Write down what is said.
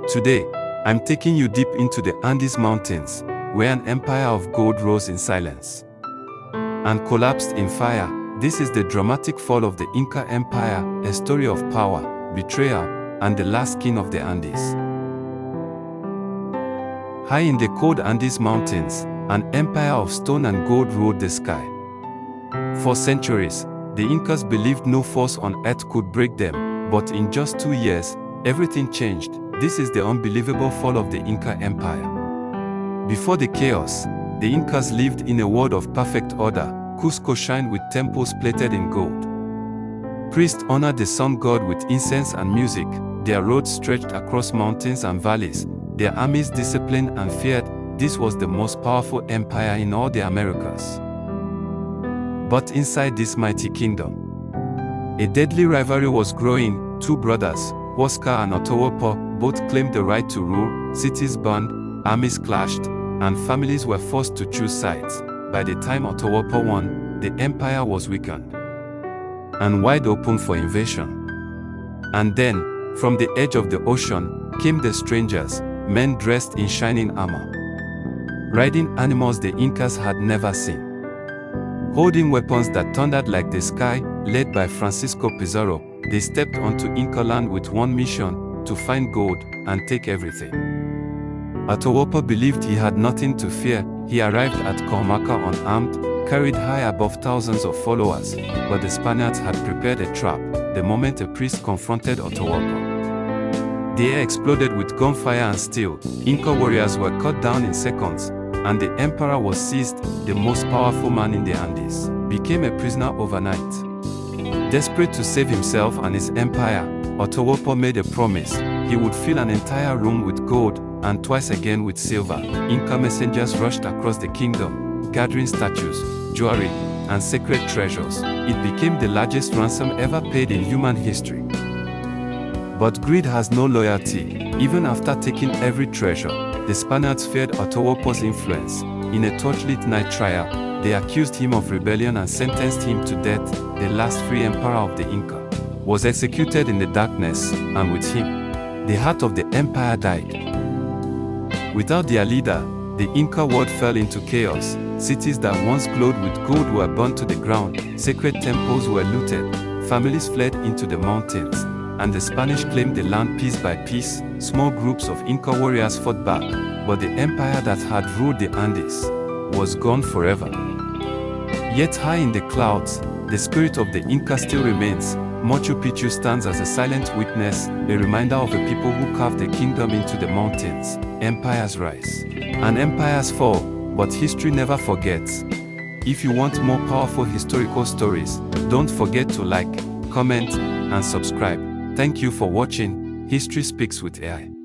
Today, I'm taking you deep into the Andes Mountains, where an empire of gold rose in silence and collapsed in fire. This is the dramatic fall of the Inca Empire, a story of power, betrayal, and the last king of the Andes. High in the cold Andes Mountains, an empire of stone and gold ruled the sky. For centuries, the Incas believed no force on earth could break them, but in just 2 years, everything changed. This is the unbelievable fall of the Inca Empire. Before the chaos, the Incas lived in a world of perfect order. Cusco shined with temples plated in gold. Priests honored the sun god with incense and music. Their roads stretched across mountains and valleys. Their armies disciplined and feared. This was the most powerful empire in all the Americas. But inside this mighty kingdom, a deadly rivalry was growing. Two brothers, Huascar and Atahualpa, both claimed the right to rule. Cities burned, armies clashed, and families were forced to choose sides. By the time Atahualpa won, the empire was weakened and wide open for invasion. And then, from the edge of the ocean, came the strangers, men dressed in shining armor, riding animals the Incas had never seen, holding weapons that thundered like the sky. Led by Francisco Pizarro, they stepped onto Inca land with one mission: to find gold and take everything. Atahualpa believed he had nothing to fear. He arrived at Cajamarca unarmed, carried high above thousands of followers, but the Spaniards had prepared a trap. The moment a priest confronted Atahualpa, the air exploded with gunfire and steel. Inca warriors were cut down in seconds, and the emperor was seized. The most powerful man in the Andes became a prisoner overnight. Desperate to save himself and his empire, Atahualpa made a promise: he would fill an entire room with gold, and twice again with silver. Inca messengers rushed across the kingdom, gathering statues, jewelry, and sacred treasures. It became the largest ransom ever paid in human history. But greed has no loyalty. Even after taking every treasure, the Spaniards feared Atahualpa's influence. In a torchlit night trial, they accused him of rebellion and sentenced him to death. The last free emperor of the Inca was executed in the darkness, and with him, the heart of the empire died. Without their leader, the Inca world fell into chaos. Cities that once glowed with gold were burned to the ground, sacred temples were looted, families fled into the mountains, and the Spanish claimed the land piece by piece. Small groups of Inca warriors fought back, but the empire that had ruled the Andes was gone forever. Yet high in the clouds, the spirit of the Inca still remains. Machu Picchu stands as a silent witness, a reminder of a people who carved a kingdom into the mountains. Empires rise and empires fall, but history never forgets. If you want more powerful historical stories, don't forget to like, comment, and subscribe. Thank you for watching. History Speaks with AI.